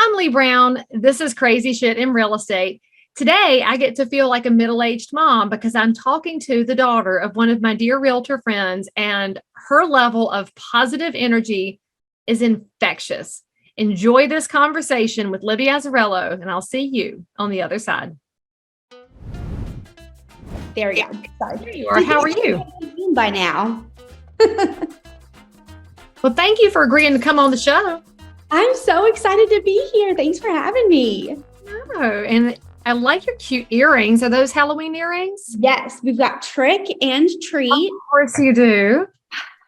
I'm Leigh Brown. This is Crazy Shit in Real Estate. Today, I get to feel like a middle-aged mom because I'm talking to the daughter of one of my dear realtor friends, and her level of positive energy is infectious. Enjoy this conversation with Libby Azzarello, and I'll see you on the other side. There we go. Sorry. There you are. How are you? By now. Well, thank you for agreeing to come on the show. I'm so excited to be here. Thanks for having me. Oh, and I like your cute earrings. Are those Halloween earrings? Yes, we've got trick and treat. Of course you do.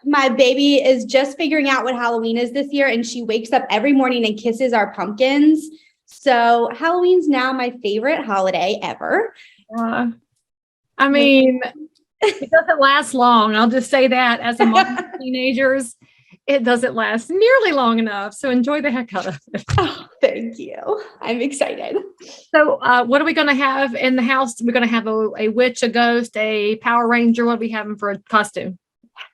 My baby is just figuring out what Halloween is this year, and she wakes up every morning and kisses our pumpkins. So Halloween's now my favorite holiday ever. I mean, it doesn't last long. I'll just say that as a mom of teenagers. It doesn't last nearly long enough. So enjoy the heck out of it. Oh, thank you. I'm excited. So what are we going to have in the house? We're going to have a witch, a ghost, a Power Ranger. What are we having for a costume?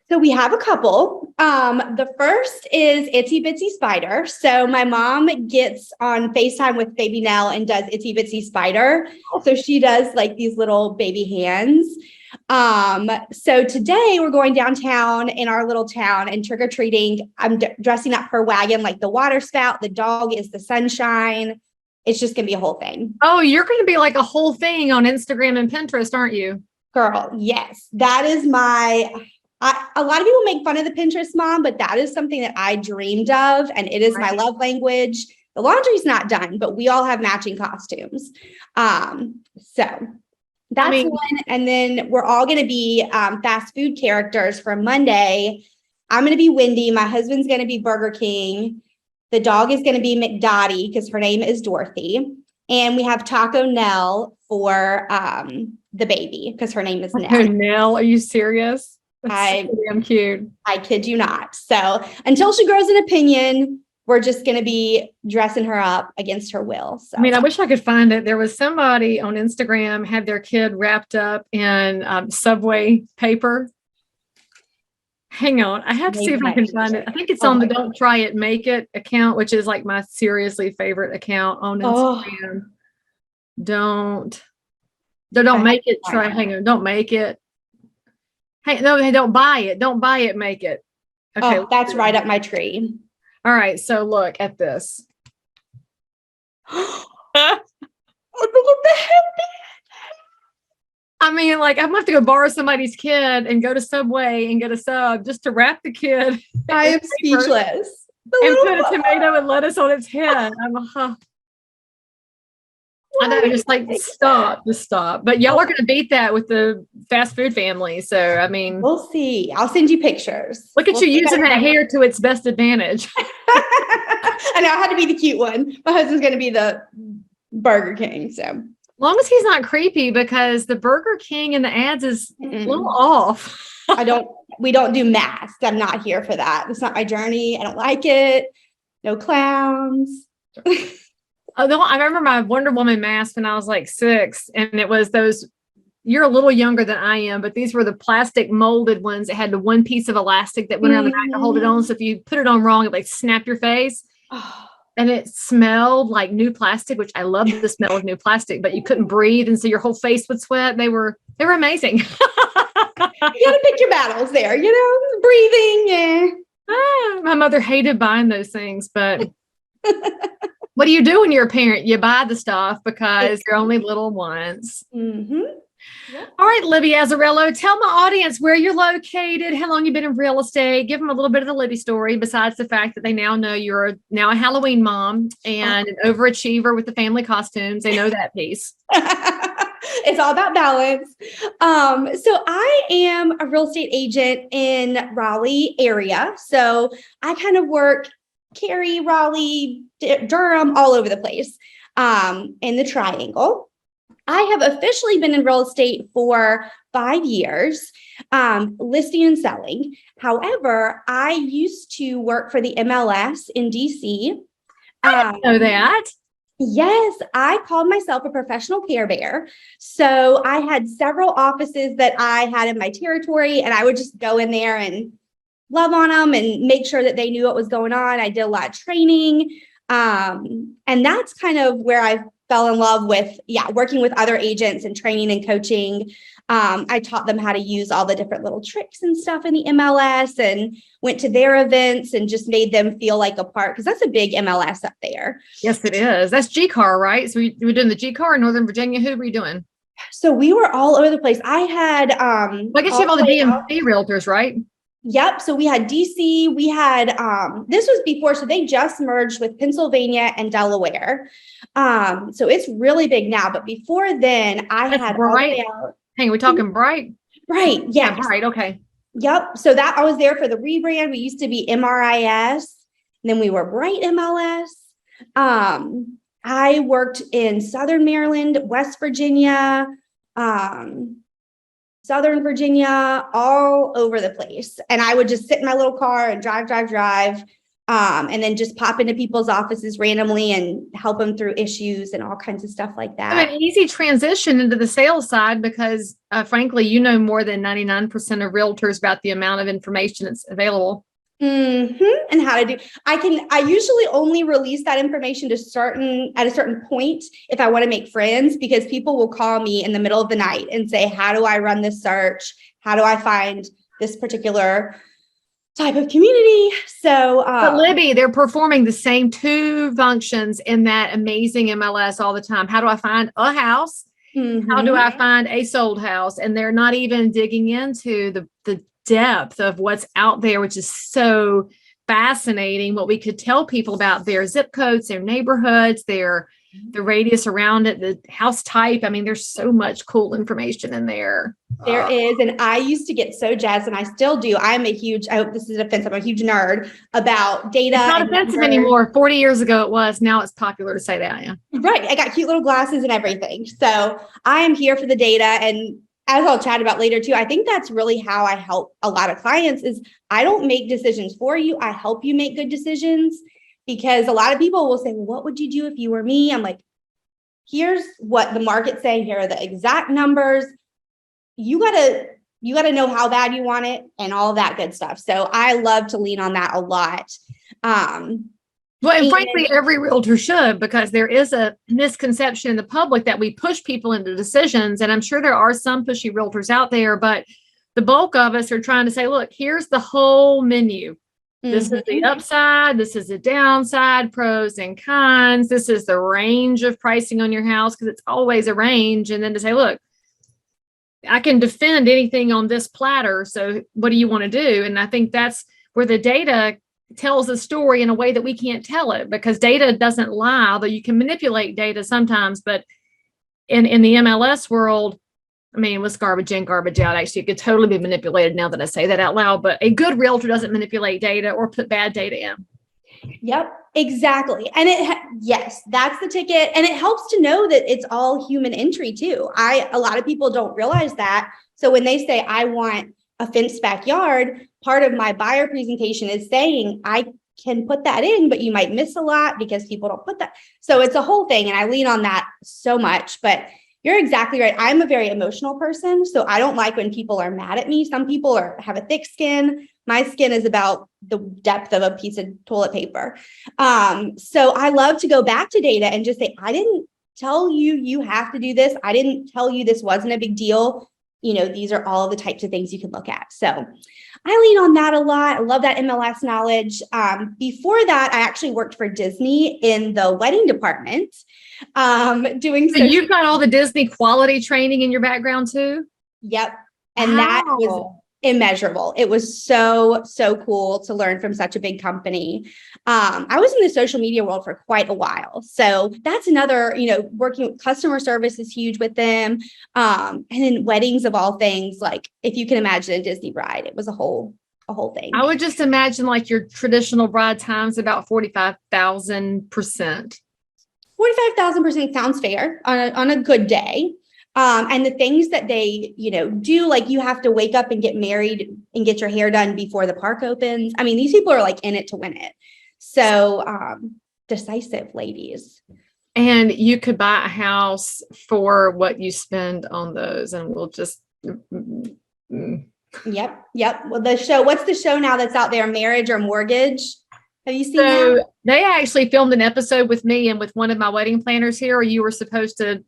So we have a couple. The first is Itsy Bitsy Spider. So my mom gets on FaceTime with baby Nell and does Itsy Bitsy Spider. So she does like these little baby hands. So today we're going downtown in our little town and trick-or-treating. I'm dressing up her wagon like the water spout. The dog is the sunshine. It's just going to be a whole thing. Oh, you're going to be like a whole thing on Instagram and Pinterest, aren't you? Girl, yes. That is a lot of people make fun of the Pinterest mom, but that is something that I dreamed of, and it is my love language. The laundry's not done, but we all have matching costumes. So that's one. And then we're all going to be fast food characters for Monday. I'm going to be Wendy. My husband's going to be Burger King. The dog is going to be McDottie because her name is Dorothy. And we have Taco Nell for the baby because her name is Nell. Oh, Nell, are you serious? That's so damn cute. I kid you not. So until she grows an opinion, we're just going to be dressing her up against her will. So. I mean, I wish I could find it. There was somebody on Instagram had their kid wrapped up in Subway paper. Hang on. I have to see if I can find it. I think it's on the Don't Try It, Make It account, which is like my seriously favorite account on Instagram. Don't make it. Try. Hang on. Don't make it. Hey, no, hey, don't buy it. Don't buy it. Make it. Okay. Oh, that's right up my tree. All right. So look at this. Look at the head. I mean, like, I'm going to have to go borrow somebody's kid and go to Subway and get a sub just to wrap the kid. I am speechless. And put a tomato and lettuce on its head. I know, just stop. But y'all are going to beat that with the fast food family. So, I mean. We'll see. I'll send you pictures. Look at you using that hair to its best advantage. I know, I had to be the cute one. My husband's going to be the Burger King, so. As long as he's not creepy, because the Burger King in the ads is a little off. We don't do masks. I'm not here for that. It's not my journey. I don't like it. No clowns. I remember my Wonder Woman mask when I was like 6, and it was those, you're a little younger than I am, but these were the plastic molded ones that had the one piece of elastic that went around the back to hold it on. So if you put it on wrong, it like snap your face. And it smelled like new plastic, which I love the smell of new plastic, but you couldn't breathe. And so your whole face would sweat. They were amazing. You got to pick your battles there, breathing. Yeah. My mother hated buying those things, but what do you do when you're a parent? You buy the stuff because you're only little once. Mm-hmm. Yep. All right, Libby Azzarello, tell my audience where you're located, how long you've been in real estate. Give them a little bit of the Libby story, besides the fact that they now know you're now a Halloween mom and an overachiever with the family costumes. They know that piece. It's all about balance. So I am a real estate agent in Raleigh area. So I kind of work Cary, Raleigh, Durham, all over the place in the triangle. I have officially been in real estate for 5 years, listing and selling. However, I used to work for the MLS in DC. I didn't know that. Yes, I called myself a professional Care Bear. So I had several offices that I had in my territory, and I would just go in there and love on them and make sure that they knew what was going on. I did a lot of training. And that's kind of where I fell in love with, working with other agents and training and coaching. I taught them how to use all the different little tricks and stuff in the MLS and went to their events and just made them feel like a part, because that's a big MLS up there. Yes, it is. That's G-Car, right? So you were doing the G-Car in Northern Virginia. Who were you doing? So we were all over the place. I had I guess you have all the DMV realtors, right? Yep. So we had DC, we had this was before, so they just merged with Pennsylvania and Delaware. So it's really big now, but before then I had all the way out. Hey, are we talking Bright? Right. Yeah, Bright. Okay. Yep. So that I was there for the rebrand. We used to be MRIS, and then we were Bright MLS. I worked in Southern Maryland, West Virginia, Southern Virginia, all over the place. And I would just sit in my little car and drive, and then just pop into people's offices randomly and help them through issues and all kinds of stuff like that. An easy transition into the sales side because, frankly, you know more than 99% of realtors about the amount of information that's available. And how to do. I usually only release that information at a certain point if I want to make friends, because people will call me in the middle of the night and say, how do I run this search? How do I find this particular type of community? So, but Libby, they're performing the same two functions in that amazing MLS all the time. How do I find a house? How do I find a sold house? And they're not even digging into the depth of what's out there, which is so fascinating. What we could tell people about their zip codes, their neighborhoods, the radius around it, the house type. I mean, there's so much cool information in there. There is. And I used to get so jazzed, and I still do. I hope this is offensive. I'm a huge nerd about data. It's not offensive anymore. 40 years ago it was. Now it's popular to say that. Yeah. Right. I got cute little glasses and everything. So I am here for the data. And as I'll chat about later too, I think that's really how I help a lot of clients is I don't make decisions for you. I help you make good decisions, because a lot of people will say, well, what would you do if you were me? I'm like, here's what the market's saying. Here are the exact numbers. You gotta know how bad you want it and all that good stuff. So I love to lean on that a lot. Well, and frankly, every realtor should, because there is a misconception in the public that we push people into decisions. And I'm sure there are some pushy realtors out there, but the bulk of us are trying to say, look, here's the whole menu. This is the upside. This is the downside, pros and cons. This is the range of pricing on your house, because it's always a range. And then to say, look, I can defend anything on this platter. So what do you want to do? And I think that's where the data tells a story in a way that we can't tell it, because data doesn't lie, although you can manipulate data sometimes. But in the MLS world, I mean, it was garbage in, garbage out. Actually, it could totally be manipulated now that I say that out loud, but a good realtor doesn't manipulate data or put bad data in. Yep, exactly. And yes, that's the ticket. And it helps to know that it's all human entry too. A lot of people don't realize that. So when they say, I want a fenced backyard, part of my buyer presentation is saying, I can put that in, but you might miss a lot because people don't put that. So it's a whole thing. And I lean on that so much, but you're exactly right. I'm a very emotional person. So I don't like when people are mad at me. Some people have a thick skin. My skin is about the depth of a piece of toilet paper. So I love to go back to data and just say, I didn't tell you, you have to do this. I didn't tell you this wasn't a big deal. These are all the types of things you can look at. So I lean on that a lot. I love that MLS knowledge. Before that, I actually worked for Disney in the wedding department. So you've got all the Disney quality training in your background too? Yep. And that was immeasurable. It was so, so cool to learn from such a big company. I was in the social media world for quite a while. So that's another, working with customer service is huge with them. And then weddings of all things, like if you can imagine a Disney bride, it was a whole thing. I would just imagine like your traditional bride time's about 45,000%. 45,000% sounds fair on a good day. And the things that they, do, like you have to wake up and get married and get your hair done before the park opens. I mean, these people are like in it to win it. So decisive ladies. And you could buy a house for what you spend on those, and we'll just. Yep. Well, what's the show now that's out there? Marriage or Mortgage? Have you seen So that? they actually filmed an episode with me and with one of my wedding planners here, where you were supposed to,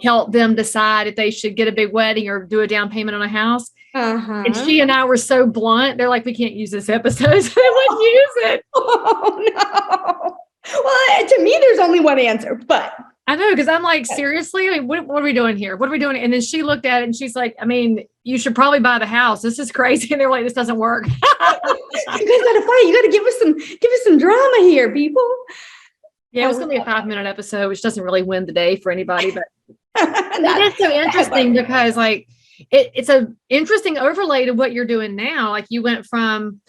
help them decide if they should get a big wedding or do a down payment on a house. And she and I were so blunt. They're like, we can't use this episode. So they wouldn't use it. Oh, no. Well, to me, there's only one answer, but. I know, because I'm like, seriously? I mean, what are we doing here? What are we doing? And then she looked at it and she's like, I mean, you should probably buy the house. This is crazy. And they're like, this doesn't work. You guys gotta fight. You gotta give us some drama here, people. Yeah, it was gonna be a 5-minute episode, which doesn't really win the day for anybody, but it's so interesting because like it's an interesting overlay to what you're doing now. Like you went from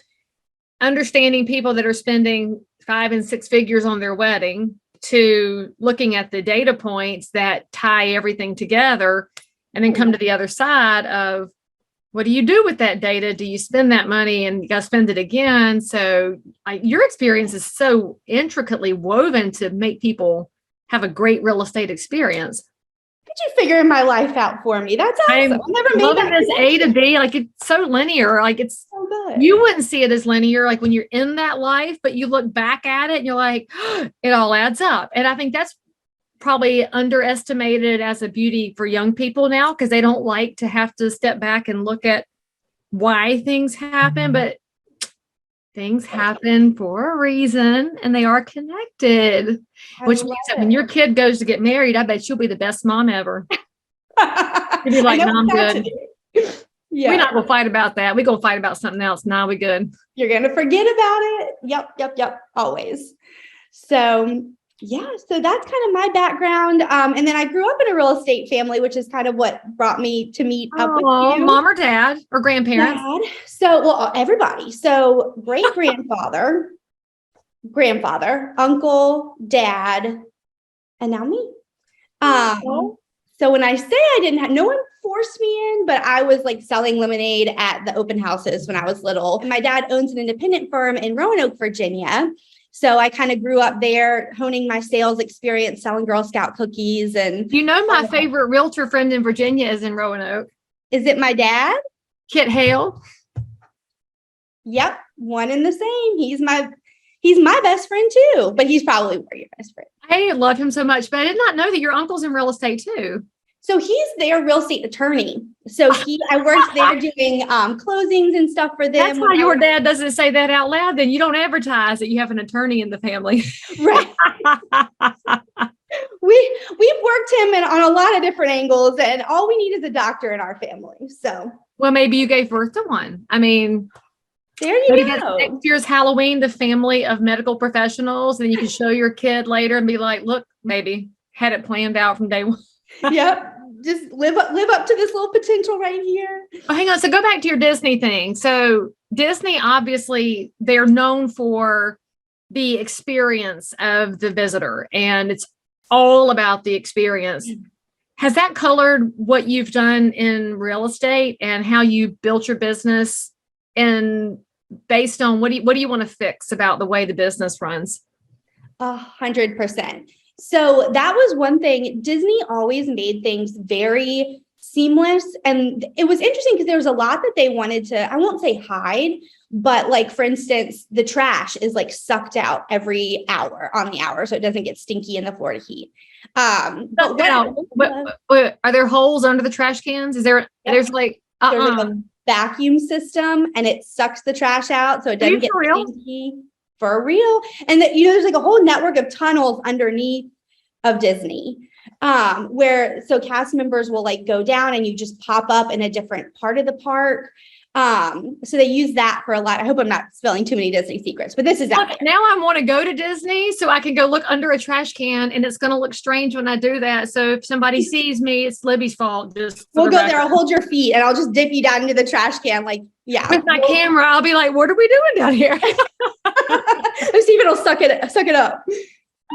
understanding people that are spending 5 and 6 figures on their wedding to looking at the data points that tie everything together, and then come to the other side of, what do you do with that data? Do you spend that money and you got to spend it again? So your experience is so intricately woven to make people have a great real estate experience. Did you figure my life out for me? That's awesome. I'm never loving this A to B. Like it's so linear. Like it's so good. You wouldn't see it as linear, like when you're in that life, but you look back at it and you're like, oh, it all adds up. And I think that's probably underestimated as a beauty for young people now, because they don't like to have to step back and look at why things happen, but things happen for a reason and they are connected, which means that when your kid goes to get married, I bet you'll be the best mom ever. You'll be like, no, I'm good. Yeah. We're not going to fight about that. We're going to fight about something else. Nah, we good. You're going to forget about it. Yep. Always. So yeah, so that's kind of my background. And then I grew up in a real estate family, which is kind of what brought me to meet up with you. Mom or dad or grandparents? Dad. So, well, everybody. So great-grandfather, grandfather, uncle, dad, and now me. So when I say I didn't have, no one forced me in, but I was like selling lemonade at the open houses when I was little. And my dad owns an independent firm in Roanoke, Virginia. So I kind of grew up there, honing my sales experience, selling Girl Scout cookies. And my favorite realtor friend in Virginia is in Roanoke. Is it my dad? Kit Hale. Yep, one and the same. He's my best friend too, but he's probably your best friend. I love him so much, but I did not know that your uncle's in real estate too. So he's their real estate attorney. So I worked there doing closings and stuff for them. That's why your dad doesn't say that out loud. Then you don't advertise that you have an attorney in the family. Right. We've worked him on a lot of different angles, and all we need is a doctor in our family. So well, maybe you gave birth to one. I mean, there you go. Next year's Halloween, the family of medical professionals, and you can show your kid later and be like, look, maybe had it planned out from day one. Yep. Just live up to this little potential right here. Oh, hang on. So go back to your Disney thing. So Disney, obviously, they're known for the experience of the visitor, and it's all about the experience. Has that colored what you've done in real estate and how you built your business, and based on what do you want to fix about the way the business runs? 100%. So that was one thing. Disney always made things very seamless. And it was interesting because there was a lot that they wanted to, I won't say hide, but like, for instance, the trash is like sucked out every hour on the hour, so it doesn't get stinky in the Florida heat. Are there holes under the trash cans? There's like a vacuum system, and it sucks the trash out so it doesn't get stinky. For real. And that, there's like a whole network of tunnels underneath of Disney, where so cast members will like go down and you just pop up in a different part of the park. So they use that for a lot. I hope I'm not spilling too many Disney secrets, but this is out there. Now I want to go to Disney so I can go look under a trash can, and it's going to look strange when I do that. So if somebody sees me, it's Libby's fault. We'll go there. I'll hold your feet and I'll just dip you down into the trash can. Like, yeah. With my camera, I'll be like, what are we doing down here? See if it'll suck it up.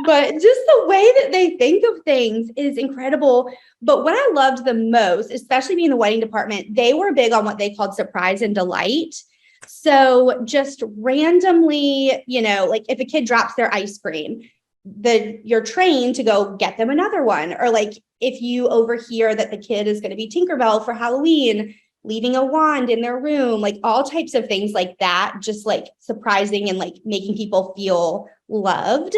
But just the way that they think of things is incredible. But what I loved the most, especially being in the wedding department, they were big on what they called surprise and delight. So just randomly, like if a kid drops their ice cream, you're trained to go get them another one. Or like if you overhear that the kid is going to be Tinkerbell for Halloween, leaving a wand in their room, like all types of things like that, just like surprising and like making people feel loved.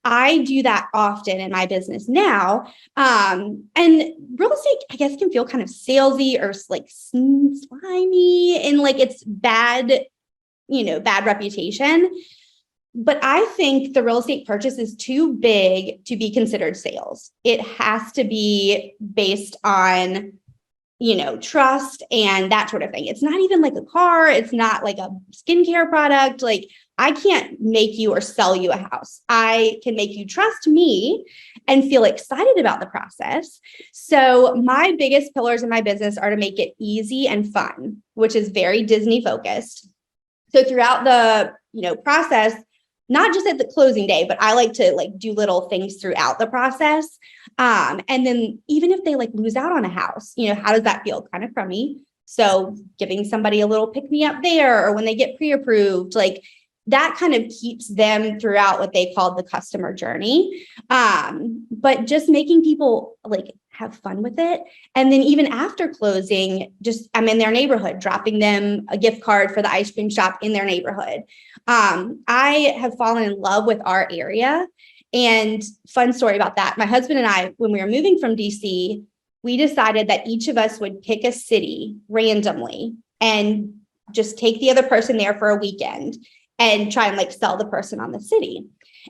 I do that often in my business now. And real estate, I guess, can feel kind of salesy or like slimy and like it's bad, bad reputation. But I think the real estate purchase is too big to be considered sales. It has to be based on trust and that sort of thing. It's not even like a car. It's not like a skincare product. Like I can't make you or sell you a house. I can make you trust me and feel excited about the process. So my biggest pillars in my business are to make it easy and fun, which is very Disney focused. So throughout the, process, not just at the closing day, but I like to like do little things throughout the process. And then even if they like lose out on a house, how does that feel? Kind of crummy. So giving somebody a little pick me up there, or when they get pre-approved, like that kind of keeps them throughout what they call the customer journey. But just making people like have fun with it. And then even after closing, just I'm in their neighborhood, dropping them a gift card for the ice cream shop in their neighborhood. I have fallen in love with our area. And fun story about that. My husband and I, when we were moving from DC, we decided that each of us would pick a city randomly and just take the other person there for a weekend and try and like sell the person on the city.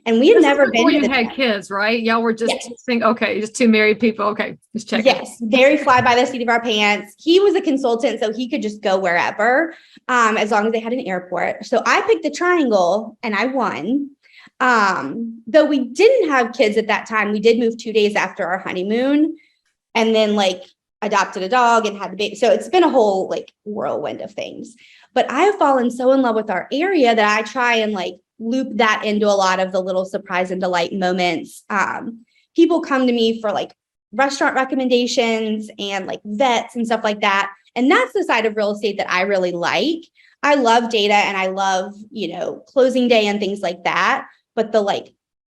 And we had never been before you had kids, right? Y'all were just thinking, okay, just two married people. Okay, just check. Yes, very fly by the seat of our pants. He was a consultant, so he could just go wherever, as long as they had an airport. So I picked the triangle and I won. Though we didn't have kids at that time, we did move 2 days after our honeymoon and then like adopted a dog and had the baby. So it's been a whole like whirlwind of things. But I have fallen so in love with our area that I try and like loop that into a lot of the little surprise and delight moments. People come to me for like restaurant recommendations and like vets and stuff like that. And that's the side of real estate that I really like. I love data and I love, closing day and things like that. But the like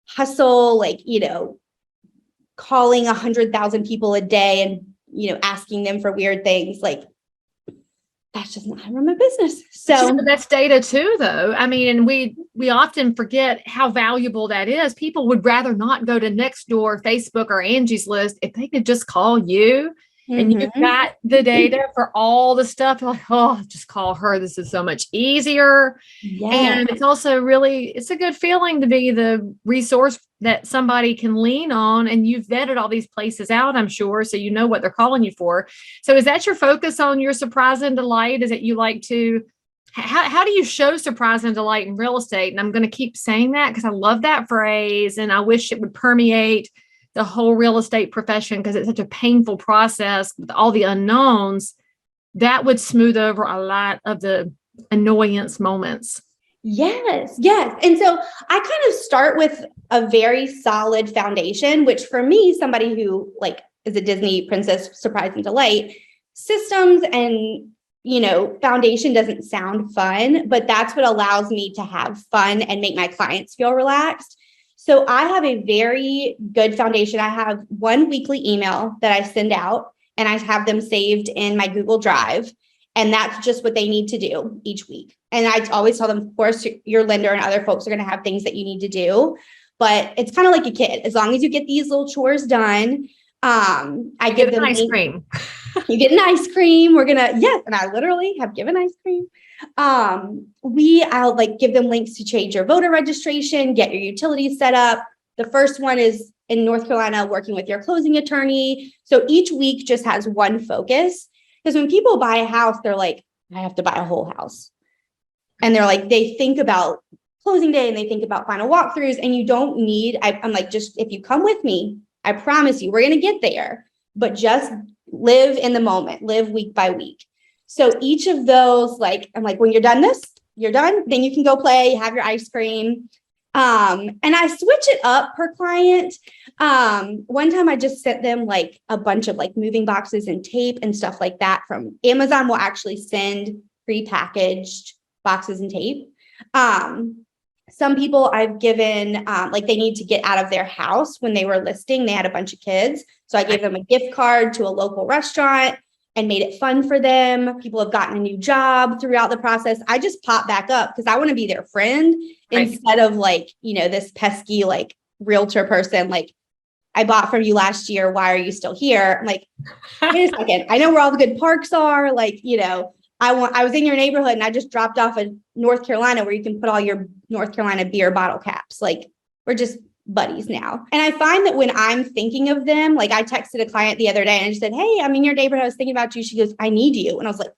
hustle, like, calling 100,000 people a day and, asking them for weird things, like that's just not how I run my business. So that's data too, though. I mean, and we often forget how valuable that is. People would rather not go to Nextdoor, Facebook, or Angie's List if they could just call you. And you've got the data for all the stuff. Like, oh, just call her. This is so much easier. Yes. And it's also really, it's a good feeling to be the resource that somebody can lean on. And you've vetted all these places out, I'm sure. So you know what they're calling you for. So is that your focus on your surprise and delight? Is that you like to, how do you show surprise and delight in real estate? And I'm going to keep saying that because I love that phrase. And I wish it would permeate the whole real estate profession because it's such a painful process with all the unknowns. That would smooth over a lot of the annoyance moments. Yes. And so I kind of start with a very solid foundation, which for me, somebody who like is a Disney princess, surprise and delight, systems and, foundation doesn't sound fun, but that's what allows me to have fun and make my clients feel relaxed. So I have a very good foundation. I have one weekly email that I send out and I have them saved in my Google Drive. And that's just what they need to do each week. And I always tell them, of course, your lender and other folks are going to have things that you need to do, but it's kind of like a kid. As long as you get these little chores done, I give them ice cream. You get an ice cream. Yes. And I literally have given ice cream. I'll like give them links to change your voter registration, get your utilities set up. The first one is in North Carolina, working with your closing attorney. So each week just has one focus. Because when people buy a house, they're like, I have to buy a whole house. And they're like, they think about closing day and they think about final walkthroughs and you don't need, I'm like, just if you come with me, I promise you, we're going to get there, but just live in the moment, live week by week. So each of those, like, I'm like, when you're done, then you can go play, have your ice cream. And I switch it up per client. One time I just sent them like a bunch of like moving boxes and tape and stuff like that from Amazon will actually send prepackaged boxes and tape. Some people I've given, like they need to get out of their house when they were listing, they had a bunch of kids. So I gave them a gift card to a local restaurant. and made it fun for them. People have gotten a new job throughout the process. I just pop back up because I want to be their friend instead of like, this pesky like realtor person. Like, I bought from you last year. Why are you still here? I'm like, wait a second. I know where all the good parks are. Like, I was in your neighborhood and I just dropped off in North Carolina where you can put all your North Carolina beer bottle caps. Like, we're just buddies now. And I find that when I'm thinking of them, like I texted a client the other day and I just said, hey, I'm in your neighborhood. I was thinking about you. She goes, I need you. And I was like,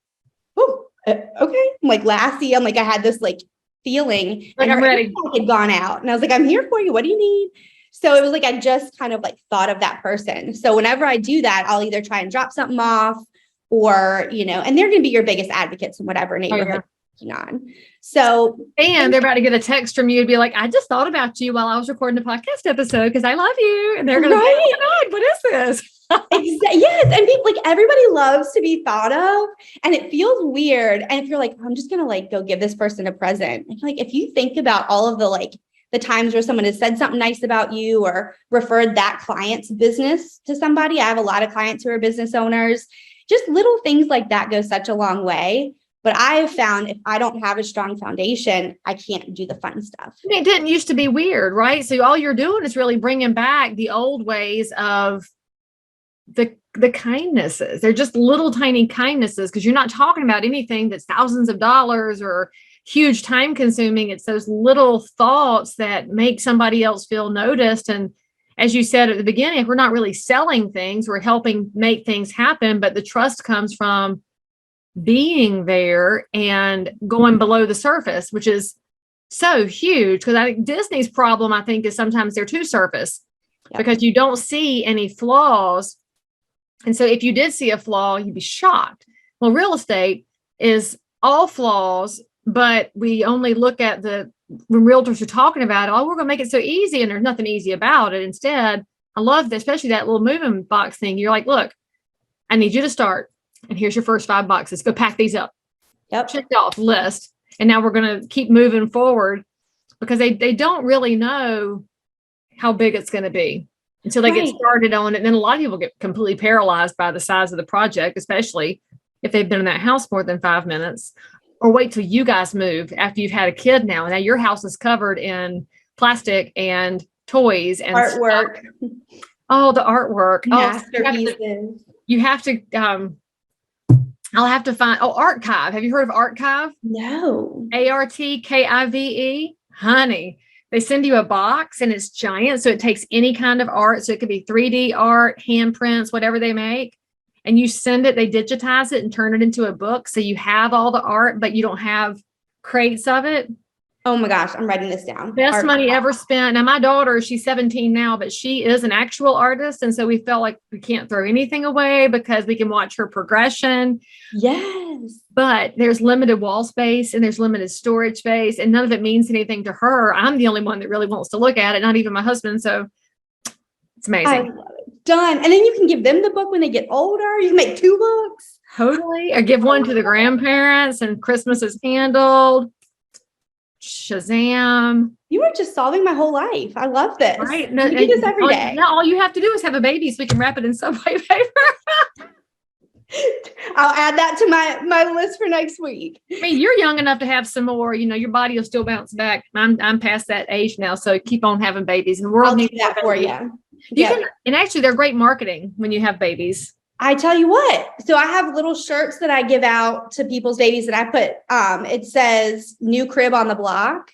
oh, okay. I'm like, Lassie. I'm like, I had this like feeling like I'm ready. Had gone out and I was like, I'm here for you. What do you need? So it was like, I just kind of like thought of that person. So whenever I do that, I'll either try and drop something off or, and they're going to be your biggest advocates in whatever neighborhood you're on. So, and they're about to get a text from you and be like, I just thought about you while I was recording the podcast episode because I love you. And they're going to say, oh my God, what is this? Yes. And people, like everybody loves to be thought of and it feels weird. And if you're like, I'm just going to like go give this person a present. And like, if you think about all of the times where someone has said something nice about you or referred that client's business to somebody. I have a lot of clients who are business owners. Just little things like that go such a long way. But I have found if I don't have a strong foundation, I can't do the fun stuff. It didn't used to be weird, right? So all you're doing is really bringing back the old ways of the kindnesses. They're just little tiny kindnesses because you're not talking about anything that's thousands of dollars or huge time consuming. It's those little thoughts that make somebody else feel noticed. And as you said at the beginning, we're not really selling things, we're helping make things happen. But the trust comes from being there and going below the surface, which is so huge. Because I think Disney's problem, I think, is sometimes they're too surface because you don't see any flaws. And so if you did see a flaw, you'd be shocked. Well, real estate is all flaws, but we only look at when realtors are talking about it, we're going to make it so easy. And there's nothing easy about it. Instead, I love that, especially that little moving box thing. You're like, look, I need you to start. And here's your first 5 boxes. Go pack these up. Yep. Checked off list. And now we're going to keep moving forward because they don't really know how big it's going to be until they get started on it. And then a lot of people get completely paralyzed by the size of the project, especially if they've been in that house more than 5 minutes. Or wait till you guys move after you've had a kid now. And now your house is covered in plastic and toys and artwork. Stuff. Oh, the artwork. Masterpieces. You have to I'll have to find Archive. Have you heard of Archive? No. ARTKIVE? Honey. They send you a box and it's giant. So it takes any kind of art. So it could be 3D art, handprints, whatever they make. And you send it, they digitize it and turn it into a book. So you have all the art, but you don't have crates of it. Oh my gosh, I'm writing this down. Best money ever spent. Now, my daughter, she's 17 now, but she is an actual artist. And so we felt like we can't throw anything away because we can watch her progression. Yes. But there's limited wall space and there's limited storage space. And none of it means anything to her. I'm the only one that really wants to look at it, not even my husband. So it's amazing. I love it. Done. And then you can give them the book when they get older. You can make 2 books. Totally. Or give one to the grandparents and Christmas is handled. Shazam. You are just solving my whole life. I love this. Right. You do this every day. Now all you have to do is have a baby so we can wrap it in Subway paper. I'll add that to my list for next week. I mean, you're young enough to have some more, your body will still bounce back. I'm past that age now. So keep on having babies and the world needs that for you. And actually they're great marketing when you have babies. I tell you what, so I have little shirts that I give out to people's babies that I put, it says new crib on the block.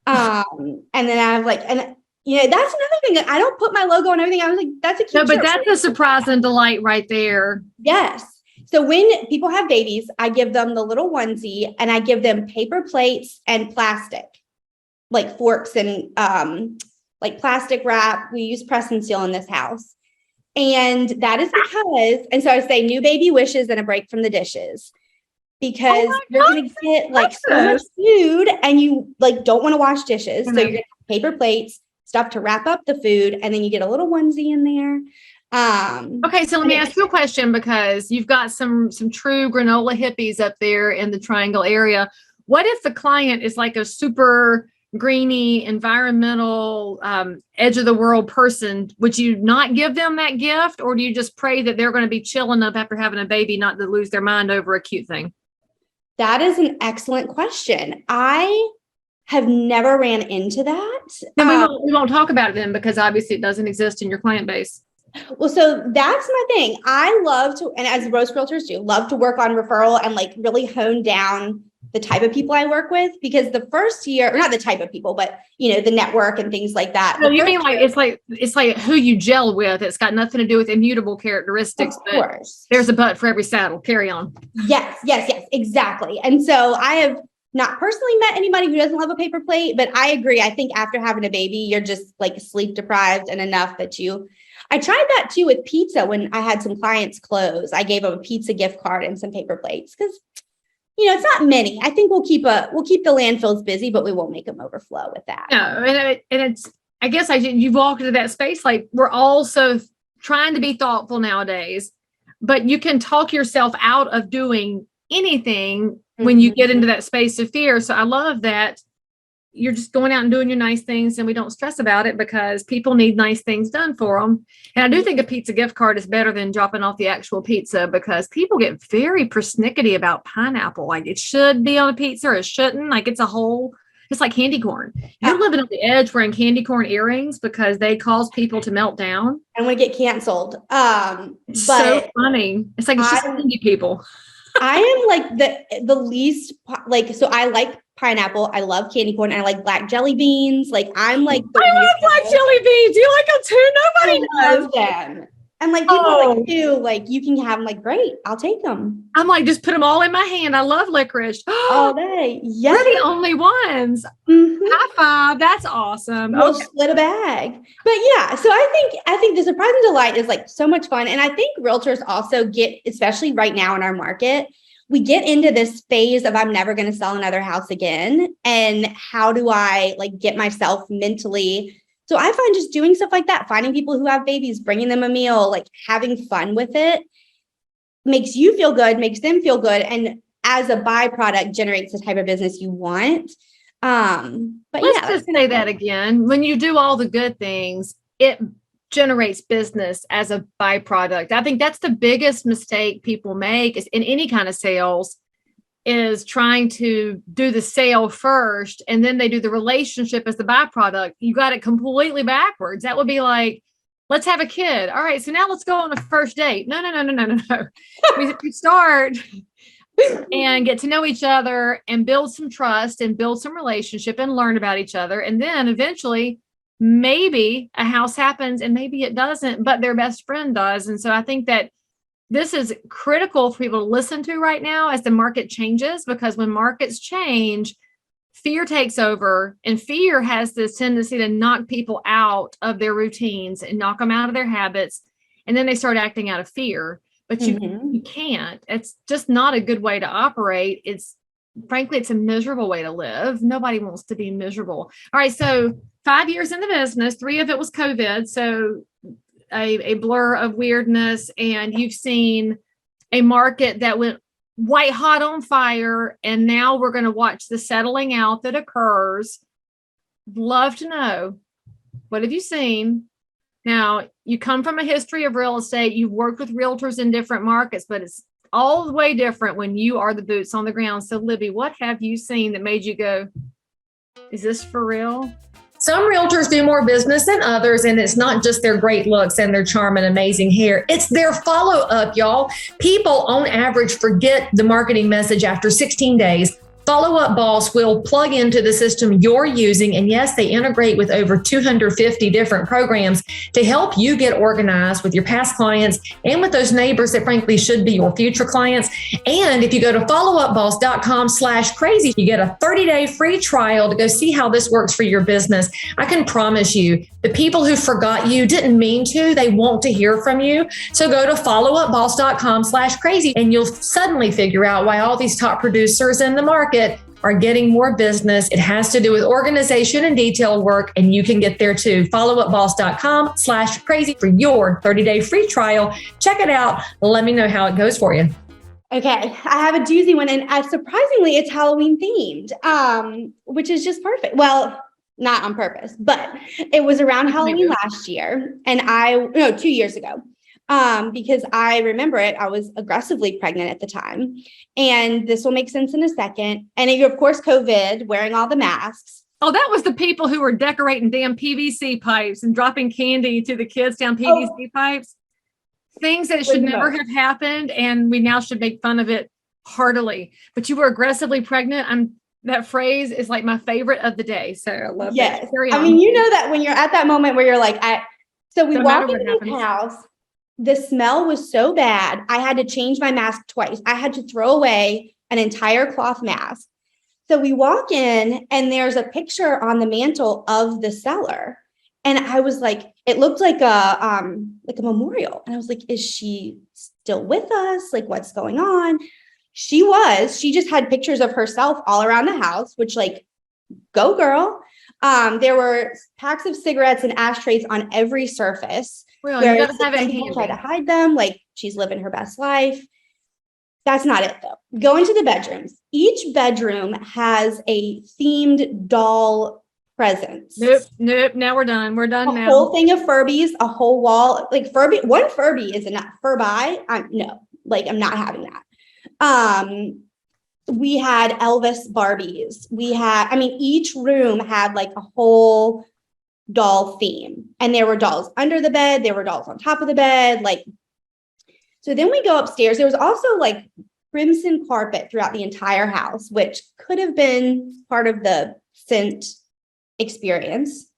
And then I have that's another thing that I don't put my logo and everything. I was like, that's a cute No, but shirt. that's a surprise and delight right there. Yes. So when people have babies, I give them the little onesie and I give them paper plates and plastic, like forks and like plastic wrap. We use press and seal in this house. And that is because, and so I say new baby wishes and a break from the dishes because you're going to get so much food and you don't want to wash dishes. So you're going to have paper plates, stuff to wrap up the food. And then you get a little onesie in there. Okay. So let me ask you a question because you've got some true granola hippies up there in the Triangle area. What if the client is like a super greeny, environmental, edge of the world person, would you not give them that gift? Or do you just pray that they're going to be chill enough after having a baby not to lose their mind over a cute thing? That is an excellent question. I have never ran into that. And we won't talk about it then, because obviously it doesn't exist in your client base. Well, so that's my thing. I love to, and as most realtors do, love to work on referral and like really hone down the type of people I work with, because the first year, or not the type of people, but the network and things like that. No, you mean like it's like who you gel with. It's got nothing to do with immutable characteristics. Of course. There's a but for every saddle. Carry on. Yes, exactly. And so I have not personally met anybody who doesn't love a paper plate, but I agree. I think after having a baby, you're just like sleep deprived and enough that I tried that too with pizza. When I had some clients close, I gave them a pizza gift card and some paper plates, because it's not many. I think we'll keep the landfills busy, but we won't make them overflow with that. No, and it's, I guess you walk into that space, like we're all so trying to be thoughtful nowadays, but you can talk yourself out of doing anything when you get into that space of fear. So I love that you're just going out and doing your nice things, and we don't stress about it because people need nice things done for them. And I do think a pizza gift card is better than dropping off the actual pizza, because people get very persnickety about pineapple. Like it should be on a pizza or it shouldn't. Like it's like candy corn. You're living on the edge wearing candy corn earrings because they cause people to melt down. I want to get canceled. It's so funny. It's like, it's just candy people. I am like the least, like, so I like pineapple. I love candy corn. And I like black jelly beans. Like I'm like, I love black jelly beans. You like them too? Nobody knows them. And like people are like, ew, like you can have them. Like, great, I'll take them. I'm like, just put them all in my hand. I love licorice. All day. Yeah. We're the only ones. High five. That's awesome. We'll split a bag. But yeah, so I think the surprise and delight is like so much fun. And I think realtors also get, especially right now in our market, we get into this phase of I'm never going to sell another house again. And how do I like get myself mentally? So I find just doing stuff like that, finding people who have babies, bringing them a meal, like having fun with it, makes you feel good, makes them feel good. And as a byproduct generates the type of business you want. But let's just say that again. When you do all the good things, it generates business as a byproduct. I think that's the biggest mistake people make is in any kind of sales, is trying to do the sale first and then they do the relationship as the byproduct. You got it completely backwards. That would be like, let's have a kid. All right, so now let's go on a first date. No. We start and get to know each other and build some trust and build some relationship and learn about each other. And then eventually maybe a house happens and maybe it doesn't, but their best friend does. And so I think that this is critical for people to listen to right now as the market changes, because when markets change, fear takes over, and fear has this tendency to knock people out of their routines and knock them out of their habits. And then they start acting out of fear, but you can't. It's just not a good way to operate. Frankly, it's a miserable way to live. Nobody wants to be miserable. All right. So 5 years in the business, 3 of it was COVID. So a blur of weirdness, and you've seen a market that went white hot on fire, and now we're going to watch the settling out that occurs. Love to know, what have you seen? Now, you come from a history of real estate, you've worked with realtors in different markets, but it's all the way different when you are the boots on the ground. So Libby, what have you seen that made you go, is this for real? Some realtors do more business than others, and it's not just their great looks and their charm and amazing hair. It's their follow-up, y'all. People, on average, forget the marketing message after 16 days. Follow-Up Boss will plug into the system you're using. And yes, they integrate with over 250 different programs to help you get organized with your past clients and with those neighbors that frankly should be your future clients. And if you go to followupboss.com/crazy, you get a 30-day free trial to go see how this works for your business. I can promise you, the people who forgot you didn't mean to, they want to hear from you. So go to followupboss.com/crazy and you'll suddenly figure out why all these top producers in the market are getting more business. It has to do with organization and detail work, and you can get there too. Followupboss.com/crazy for your 30-day free trial. Check it out. Let me know how it goes for you. Okay, I have a doozy one, and surprisingly, it's Halloween themed, which is just perfect. Well, not on purpose, but it was around Halloween last year. And 2 years ago. Because I remember it, I was aggressively pregnant at the time. And this will make sense in a second. And of course, COVID, wearing all the masks. Oh, that was the people who were decorating damn PVC pipes and dropping candy to the kids down PVC pipes. Things that should never have happened. And we now should make fun of it heartily. But you were aggressively pregnant. That phrase is like my favorite of the day. So I love it. Yes. I mean, you know that when you're at that moment where you're like, so we walk into the house. The smell was so bad. I had to change my mask twice. I had to throw away an entire cloth mask. So we walk in and there's a picture on the mantle of the seller. And I was like, it looked like a memorial. And I was like, is she still with us? Like, what's going on? She just had pictures of herself all around the house, which like, go girl. There were packs of cigarettes and ashtrays on every surface. Well, you gotta have it handy. People try to hide them, like she's living her best life. That's not it though. Go into the bedrooms. Each bedroom has a themed doll presence. Nope. Now we're done. We're done now. A whole thing of Furbies, a whole wall, like Furby. One Furby is enough. Furby, no, like I'm not having that. We had Elvis Barbies. Each room had like a whole doll theme, and there were dolls under the bed. There were dolls on top of the bed. So then we go upstairs. There was also like crimson carpet throughout the entire house, which could have been part of the scent experience.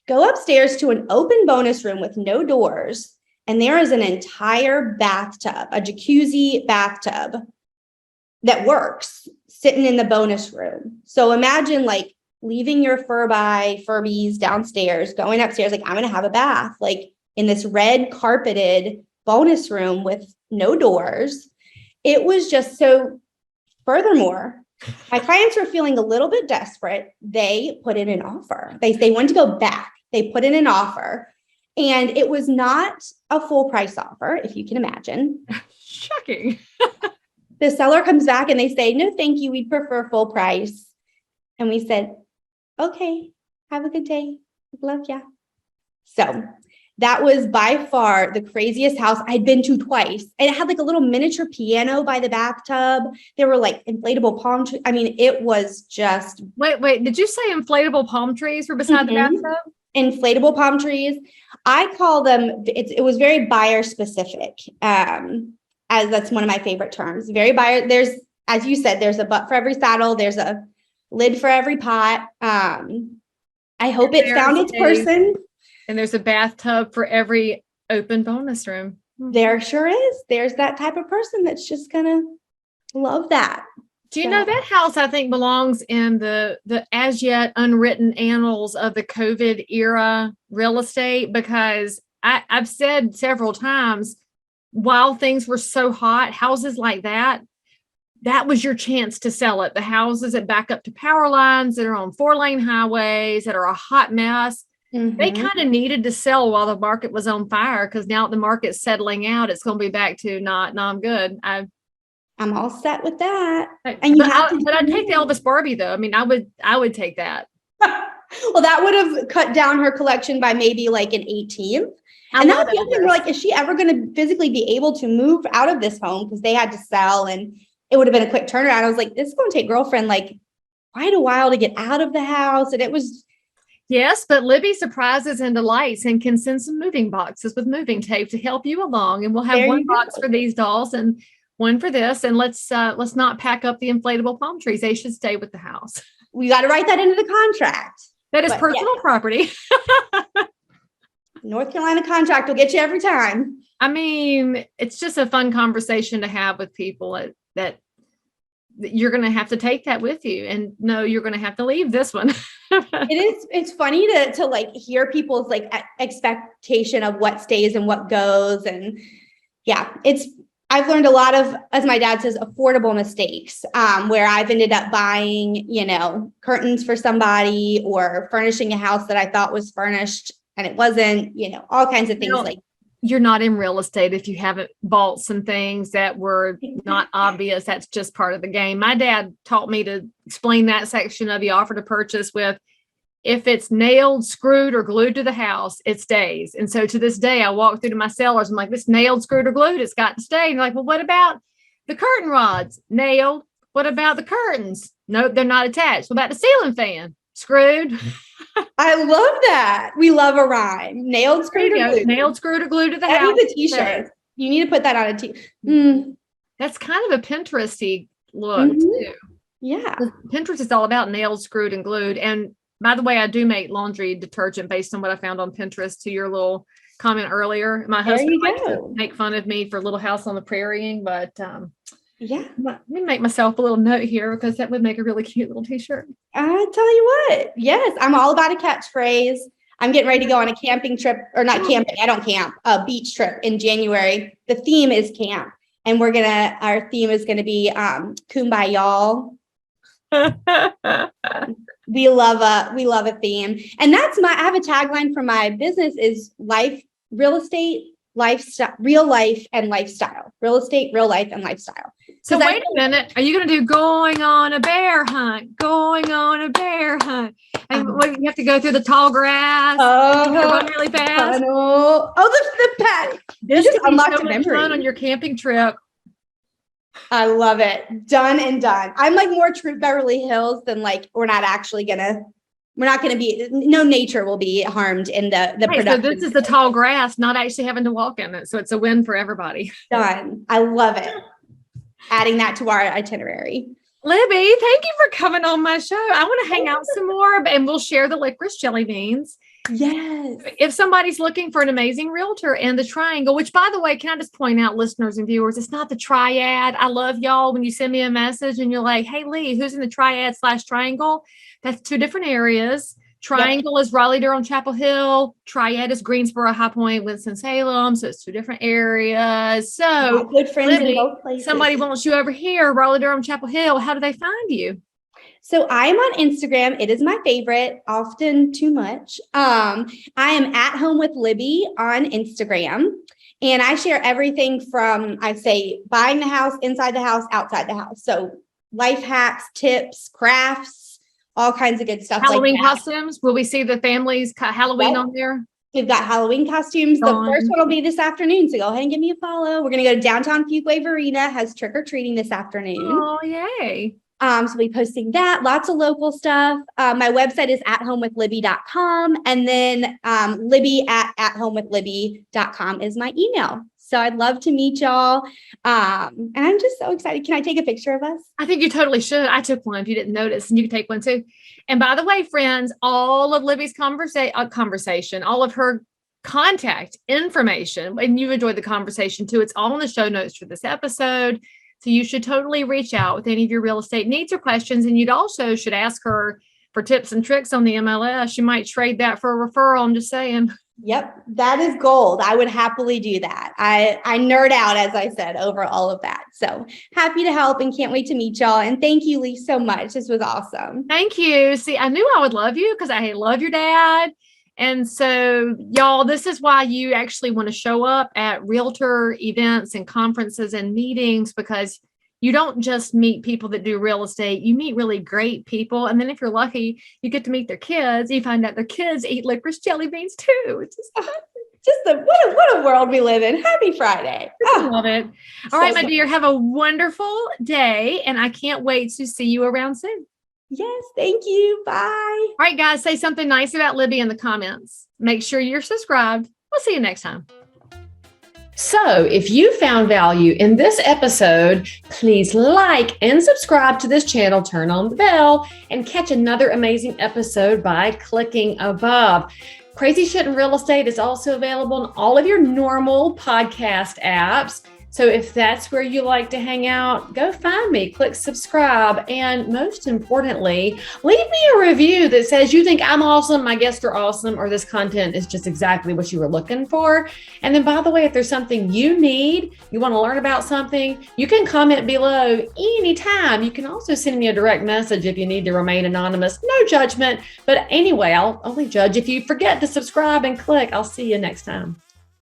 Go upstairs to an open bonus room with no doors. And there is an entire bathtub, a jacuzzi bathtub that works sitting in the bonus room. So imagine like leaving your Furbies downstairs, going upstairs, like I'm going to have a bath, like in this red carpeted bonus room with no doors. It was just so, furthermore, my clients were feeling a little bit desperate. They put in an offer. They wanted to go back. They put in an offer, and it was not a full price offer, if you can imagine. Shocking. The seller comes back and they say, no, thank you. We'd prefer full price. And we said, okay, have a good day. Love ya. So that was by far the craziest house I'd been to twice. And it had like a little miniature piano by the bathtub. There were like inflatable palm trees. I mean, it was just. Wait, did you say inflatable palm trees were beside the bathtub? Inflatable palm trees. I call them, it was very buyer specific. As that's one of my favorite terms. Very buyer. There's, as you said, there's a butt for every saddle. There's a lid for every pot. I hope it found its person. And there's a bathtub for every open bonus room. There sure is. There's that type of person that's just gonna love that. Do you know that house, I think, belongs in the as yet unwritten annals of the COVID era real estate? Because I've said several times, while things were so hot, houses like that was your chance to sell it. The houses that back up to power lines, that are on 4-lane highways, that are a hot mess. Mm-hmm. They kind of needed to sell while the market was on fire, because now the market's settling out. It's going to be back to no, I'm good. I'm all set with that. And I'd take the Elvis Barbie though. I mean, I would take that. Well, that would have cut down her collection by maybe like an 18th. And that was the other thing, we're like, is she ever going to physically be able to move out of this home? Because they had to sell and it would have been a quick turnaround. I was like, this is going to take girlfriend like quite a while to get out of the house. And it was. Yes, but Libby surprises and delights and can send some moving boxes with moving tape to help you along. And we'll have one box for these dolls and one for this. And let's not pack up the inflatable palm trees. They should stay with the house. We got to write that into the contract. That is personal property. North Carolina contract will get you every time. I mean, it's just a fun conversation to have with people that you're going to have to take that with you, and no, you're going to have to leave this one. It's funny to like hear people's like expectation of what stays and what goes. And yeah, I've learned a lot of, as my dad says, affordable mistakes, where I've ended up buying, curtains for somebody or furnishing a house that I thought was furnished and it wasn't, all kinds of things like. You're not in real estate if you haven't bought some things that were not obvious. That's just part of the game. My dad taught me to explain that section of the offer to purchase with, if it's nailed, screwed, or glued to the house, it stays. And so to this day, I walk through to my sellers. I'm like, this nailed, screwed, or glued, it's got to stay. And they're like, well, what about the curtain rods? Nailed. What about the curtains? Nope, they're not attached. What about the ceiling fan? Screwed. I love that. We love a rhyme. Nailed, screwed, or glued. Nailed, screwed, or glued to the That house. needs a t-shirt. You need to put that on a t-shirt. That's kind of a Pinteresty look too. Yeah. Pinterest is all about nailed, screwed, and glued. And by the way, I do make laundry detergent based on what I found on Pinterest to your little comment earlier. My husband likes to make fun of me for Little House on the Prairieing, but yeah, let me make myself a little note here because that would make a really cute little t-shirt. I tell you what, yes, I'm all about a catchphrase. I'm getting ready to go on a camping trip, or not camping, I don't camp, a beach trip in January. The theme is camp, and our theme is gonna be Kumbaya, y'all. We love a theme. And I have a tagline for my business is real estate, lifestyle, real life and lifestyle. Real estate, real life and lifestyle. So wait a minute. Are you going to do going on a bear hunt? Going on a bear hunt. And you have to go through the tall grass. Run really fast. The paddock. This is unlocked so much fun on your camping trip. I love it. Done and done. I'm like more true Beverly Hills than like no nature will be harmed in the production. So this is the tall grass, not actually having to walk in it. So it's a win for everybody. Done. I love it. Adding that to our itinerary. Libby, thank you for coming on my show. I want to hang out some more and we'll share the licorice jelly beans. Yes. If somebody's looking for an amazing realtor and the triangle, which by the way, can I just point out, listeners and viewers, it's not the triad. I love y'all when you send me a message and you're like, hey, Leigh, who's in the triad/triangle? That's two different areas. Triangle is Raleigh, Durham, Chapel Hill. Triad is Greensboro, High Point, Winston-Salem. So it's two different areas. So good friends Libby, in both places. Somebody wants you over here, Raleigh, Durham, Chapel Hill. How do they find you? So I'm on Instagram. It is my favorite, often too much. I am at home with Libby on Instagram. And I share everything from, I say, buying the house, inside the house, outside the house. So life hacks, tips, crafts, all kinds of good stuff. Halloween costumes. Will we see the families Halloween on there? We've got Halloween costumes. The first one will be this afternoon. So go ahead and give me a follow. We're going to go to downtown Fuquay Arena, has trick or treating this afternoon. Oh, yay. So we'll be posting that, lots of local stuff. My website is athomewithlibby.com. And then Libby at athomewithlibby.com is my email. So I'd love to meet y'all. And I'm just so excited. Can I take a picture of us? I think you totally should. I took one if you didn't notice, and you can take one too. And by the way, friends, all of Libby's conversation, all of her contact information, and you enjoyed the conversation too. It's all in the show notes for this episode. So you should totally reach out with any of your real estate needs or questions. And you'd also should ask her for tips and tricks on the MLS. You might trade that for a referral. I'm just saying. Yep. That is gold. I would happily do that. I nerd out, as I said, over all of that. So happy to help and can't wait to meet y'all. And thank you, Leigh, so much. This was awesome. Thank you. See, I knew I would love you because I love your dad. And so, y'all, this is why you actually want to show up at realtor events and conferences and meetings, because you don't just meet people that do real estate. You meet really great people. And then if you're lucky, you get to meet their kids. You find out their kids eat licorice jelly beans too. It's what a world we live in. Happy Friday. I love it. All right, my dear, have a wonderful day. And I can't wait to see you around soon. Yes, thank you. Bye. All right, guys, say something nice about Libby in the comments. Make sure you're subscribed. We'll see you next time. So if you found value in this episode, please like and subscribe to this channel, turn on the bell, and catch another amazing episode by clicking above. Crazy Shit in Real Estate is also available in all of your normal podcast apps. So if that's where you like to hang out, go find me, click subscribe, and most importantly, leave me a review that says you think I'm awesome, my guests are awesome, or this content is just exactly what you were looking for. And then, by the way, if there's something you need, you want to learn about something, you can comment below anytime. You can also send me a direct message if you need to remain anonymous. No judgment. But anyway, I'll only judge if you forget to subscribe and click. I'll see you next time.